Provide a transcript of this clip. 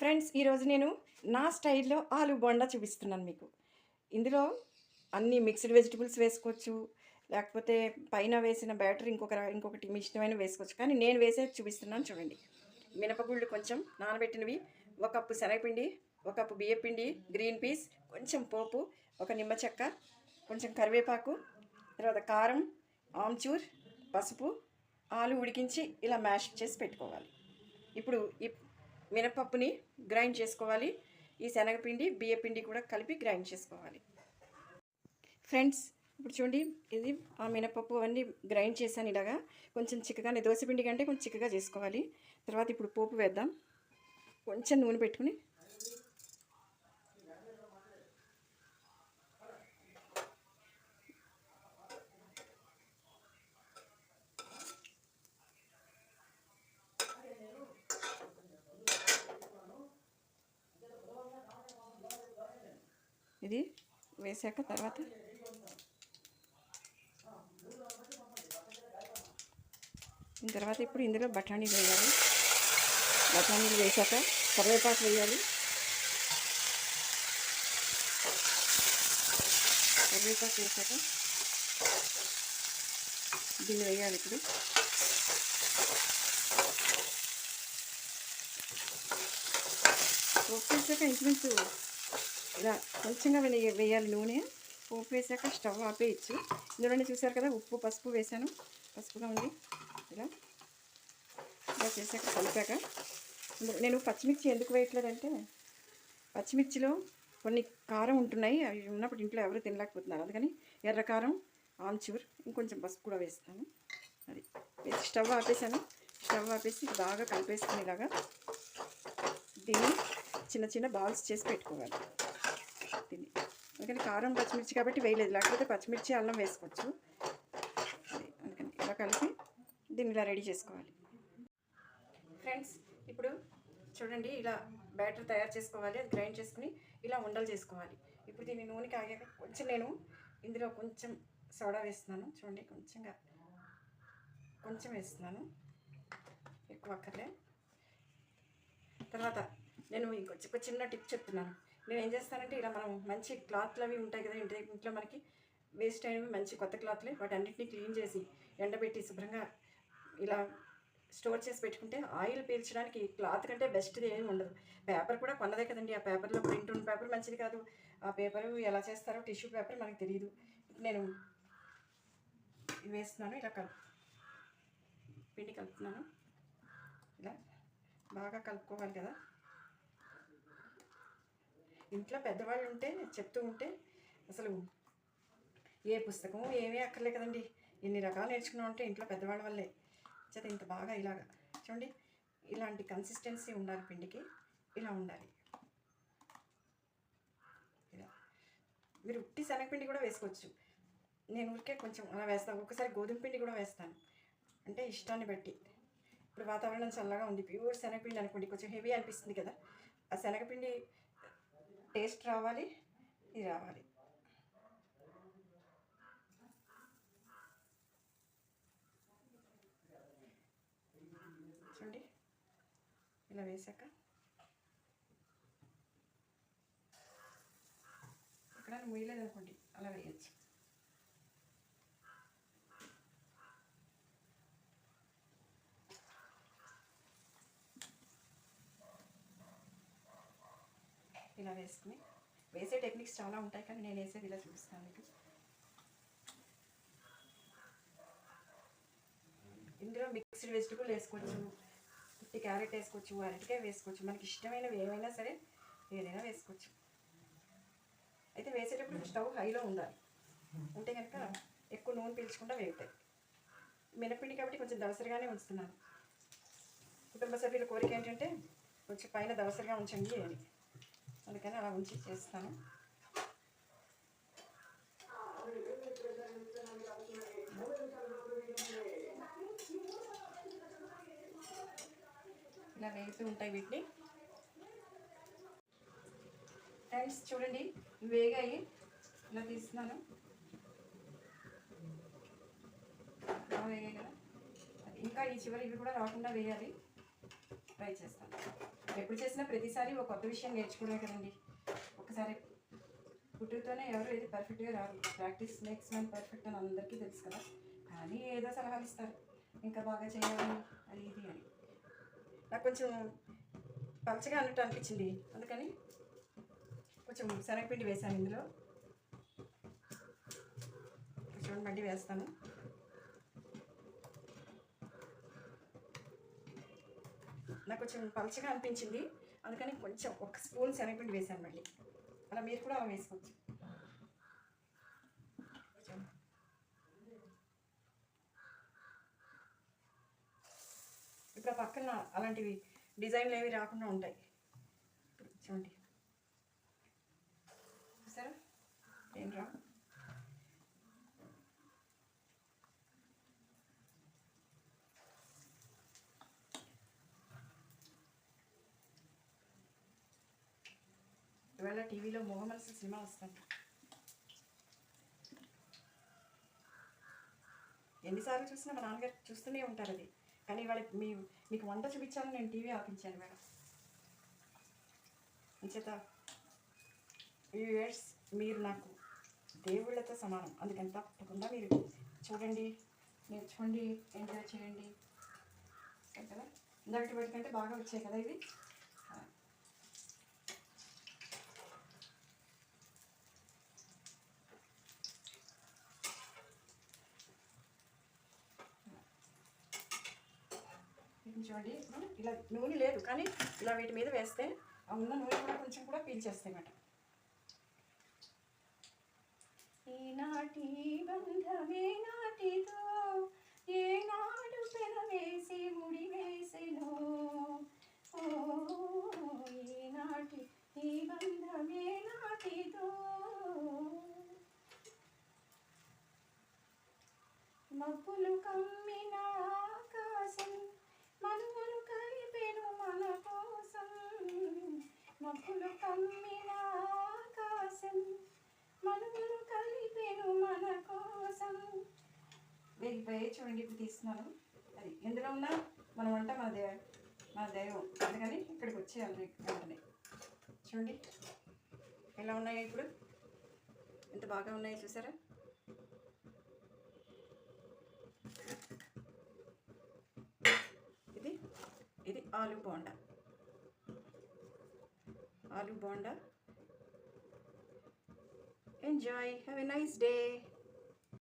Friends, ఈరోజు నేను నా స్టైల్‌లో ఆలు బోండా చూపిస్తున్నాను మీకు. ఇందులో అన్ని మిక్స్డ్ వెజిటబుల్స్ వేసుకోవచ్చు. లేకపోతే పైన వేసిన బ్యాటర్ ఇంకొకటి మీ ఇష్టమైన వేసుకోవచ్చు. కానీ నేను వేసేది చూపిస్తున్నాను చూడండి. మినపగుళ్ళు కొంచెం నానబెట్టినవి, ఒక కప్పు శనగపిండి, ఒక కప్పు బియ్యపిండి, గ్రీన్ పీస్, కొంచెం పోపు, ఒక నిమ్మ చెక్క, కొంచెం కరివేపాకు, తర్వాత కారం, ఆమ్చూర్, పసుపు, ఆలు ఉడికించి ఇలా మ్యాష్ చేసి పెట్టుకోవాలి. ఇప్పుడు ఈ మినపప్పుని గ్రైండ్ చేసుకోవాలి. ఈ శనగపిండి బియ్యపిండి కూడా కలిపి గ్రైండ్ చేసుకోవాలి. ఫ్రెండ్స్, ఇప్పుడు చూడండి, ఇది ఆ మినపప్పు అవన్నీ గ్రైండ్ చేశాను. ఇలాగా కొంచెం చిక్కగానే, దోశపిండి కంటే కొంచెం చిక్కగా చేసుకోవాలి. తర్వాత ఇప్పుడు పోపు వేద్దాం. కొంచెం నూనె పెట్టుకుని ఇది వేసాక తర్వాత ఇప్పుడు ఇందులో బఠానీలు వేయాలి. బఠానీలు వేసాక కరివేపాకు వేయాలి. కరివేపాకు వేసాక దీన్ని వేయాలి. ఇప్పుడు పోపు వేసాక ఇంచుమించు ఇలా కొంచెంగా వేయాలి నూనె. పోపు వేసాక స్టవ్ ఆపేయచ్చు. ఇందులోనే చూసారు కదా, ఉప్పు పసుపు వేసాను. పసుపుగా ఉంది. ఇలా చేసాక కలిపాక నేను పచ్చిమిర్చి ఎందుకు వేయట్లేదంటే, పచ్చిమిర్చిలో కొన్ని కారం ఉంటున్నాయి. అవి ఉన్నప్పుడు ఇంట్లో ఎవరు తినలేకపోతున్నారు. అందుకని ఎర్రకారం, ఆమ్చూర్, ఇంకొంచెం పసుపు కూడా వేస్తాను. అది వేసి స్టవ్ ఆపేసాను. స్టవ్ ఆపేసి బాగా కలిపేసుకుని ఇలాగా దీన్ని చిన్న చిన్న బాల్స్ చేసి పెట్టుకోవాలి. దీన్ని అందుకని కారం పచ్చిమిర్చి కాబట్టి వేయలేదు, లేకపోతే పచ్చిమిర్చి అల్లం వేసుకోవచ్చు. అందుకని ఇలా కలిపి దీన్ని ఇలా రెడీ చేసుకోవాలి. ఫ్రెండ్స్, ఇప్పుడు చూడండి, ఇలా బ్యాటర్ తయారు చేసుకోవాలి. అది గ్రైండ్ చేసుకుని ఇలా ఉండలు చేసుకోవాలి. ఇప్పుడు దీన్ని నూనె కాగాక కొంచెం నేను ఇందులో కొంచెం సోడా వేస్తున్నాను. చూడండి, కొంచెం వేస్తున్నాను, ఎక్కువ అక్కర్లే. తర్వాత నేను ఇంకొక చిన్న టిప్ చెప్తున్నాను. నేను ఏం చేస్తానంటే, ఇలా మనం మంచి క్లాత్లు అవి ఉంటాయి కదా ఇంట్లో మనకి వేస్ట్ అయినవి, మంచి కొత్త క్లాత్లే, వాటి అన్నింటినీ క్లీన్ చేసి ఎండబెట్టి శుభ్రంగా ఇలా స్టోర్ చేసి పెట్టుకుంటే ఆయిల్ పీల్చడానికి క్లాత్ కంటే బెస్ట్ది ఏమి ఉండదు. పేపర్ కూడా కొన్నదే కదండి. ఆ పేపర్లో ప్రింట్ ఉన్న పేపర్ మంచిది కాదు. ఆ పేపరు ఎలా చేస్తారో, టిష్యూ పేపర్ మనకు తెలియదు. నేను వేస్తున్నాను. ఇలా పిండి కలుపుతున్నాను. ఇలా బాగా కలుపుకోవాలి కదా. ఇంట్లో పెద్దవాళ్ళు ఉంటే చెప్తూ ఉంటే అసలు ఏ పుస్తకం ఏమీ అక్కర్లే కదండి. ఎన్ని రకాలు నేర్చుకున్నాం అంటే ఇంట్లో పెద్దవాళ్ళ వల్లే. చేత ఇంత బాగా ఇలాగా చూడండి, ఇలాంటి కన్సిస్టెన్సీ ఉండాలి పిండికి. ఇలా ఉండాలి. ఇలా మీరు ఉట్టి శనగపిండి కూడా వేసుకోవచ్చు. నేను ఊరికే కొంచెం అలా వేస్తాను. ఒక్కసారి గోధుమ పిండి కూడా వేస్తాను, అంటే ఇష్టాన్ని బట్టి. ఇప్పుడు వాతావరణం చల్లగా ఉంది, ప్యూర్ శనగపిండి అనుకోండి, కొంచెం హెవీ అనిపిస్తుంది కదా. ఆ శనగపిండి టేస్ట్ రావాలి, ఇది రావాలి. చూడండి, ఇలా వేసాక ఇక్కడ ముయ్యలేదు అనుకోండి, అలా వేయచ్చు. ఇలా వేసుకుని వేసే టెక్నిక్స్ చాలా ఉంటాయి, కానీ నేను వేసేది ఇలా చూపిస్తాను మీకు. ఇందులో మిక్స్డ్ వెజిటబుల్ వేసుకోవచ్చు, క్యారెట్ వేసుకోవచ్చు, అరటికాయ వేసుకోవచ్చు, మనకి ఇష్టమైనవి ఏమైనా సరే ఏదైనా వేసుకోవచ్చు. అయితే వేసేటప్పుడు స్టవ్ హైలో ఉండాలి, ఉంటే కనుక ఎక్కువ నూనె పీల్చకుండా వేగుతాయి. మినపిండి కాబట్టి కొంచెం దవసరిగానే ఉంచుతున్నాను. కుటుంబ సభ్యుల కోరిక ఏంటంటే కొంచెం పైన దవసరిగా ఉంచండి అని, అందుకని అలా ఉంచి చేస్తాను. ఇలా వేగుతూ ఉంటాయి వీటిని. ఫ్రెండ్స్ చూడండి, వేగాయి, ఇలా తీస్తున్నాను. బాగా వేగాయి కదా. ఇంకా ఈ చివరి ఇవి కూడా రాకుండా వేయాలి. ట్రై చేస్తాను. ఎప్పుడు చేసినా ప్రతిసారి ఒక కొత్త విషయం నేర్చుకోవడమే కదండి. ఒకసారి పుట్టుకతోనే ఎవరు ఏది పర్ఫెక్ట్గా రాదు. ప్రాక్టీస్ మేక్స్ మ్యాన్ పర్ఫెక్ట్ అని అందరికీ తెలుసు కదా. కానీ ఏదో సలహాలు ఇస్తారు, ఇంకా బాగా చేయాలి అది ఇది అని. నాకు కొంచెం పలచగా అన్నట్టు అనిపించింది, అందుకని కొంచెం శనగపిండి వేసాను ఇందులో. చూడండి, మళ్ళీ వేస్తాను. నాకు కొంచెం పలచగా అనిపించింది, అందుకని కొంచెం ఒక స్పూన్ శనగపిండి వేసాను మళ్ళీ. అలా మీరు కూడా అలా వేసుకోవచ్చు. ఇప్పుడు పక్కన అలాంటివి డిజైన్లు ఏవి రాకుండా ఉంటాయి. ఇప్పుడు చూడండి, చూసారా ఏం రా. ఇవాళ టీవీలో మోహమనసు సినిమా వస్తుంది. ఎన్నిసార్లు చూసినా మా నాన్నగారు చూస్తూనే ఉంటారు అది. కానీ ఇవాళ మీకు వంట చూపించాలని నేను టీవీ ఆపించాను మేడం. అంచేత వ్యూయర్స్, మీరు నాకు దేవుళ్ళతో సమానం. అందుకని తప్పకుండా మీరు చూడండి, నేర్చుకోండి, ఎంజాయ్ చేయండి కదా. ఇందాక వాటికంటే బాగా వచ్చాయి కదా ఇవి. చూడండి, ఇప్పుడు ఇలా నూనె లేదు కానీ ఇలా వీటి మీద వేస్తే ఆ ఉన్న నూనె కూడా కొంచెం కూడా పీల్చేస్తాయి అన్నమాట. ఈనాటి బంధమే నాటితో ఏనాడు పెనవేసి ముడి వేసెను. ఈనాటి ఈ బంధమే నాటితో మబ్బులు కమ్మిన ఆకాశం మనువులు కలిపెను మన కోసం. మబ్బులు కమ్మిన ఆకాశం మనువులు కలిపెను మన కోసం. వేగిపోయి చూడండి, ఇప్పుడు తీస్తున్నాను. అది ఎందులో ఉన్నా మన వంట మన దైవం, అందుకని ఇక్కడికి వచ్చేయాలి వెంటనే. చూడండి ఎలా ఉన్నాయో, ఇప్పుడు ఎంత బాగా ఉన్నాయో చూసారా. ఇది ఆలు bonda. Enjoy. Have a nice day.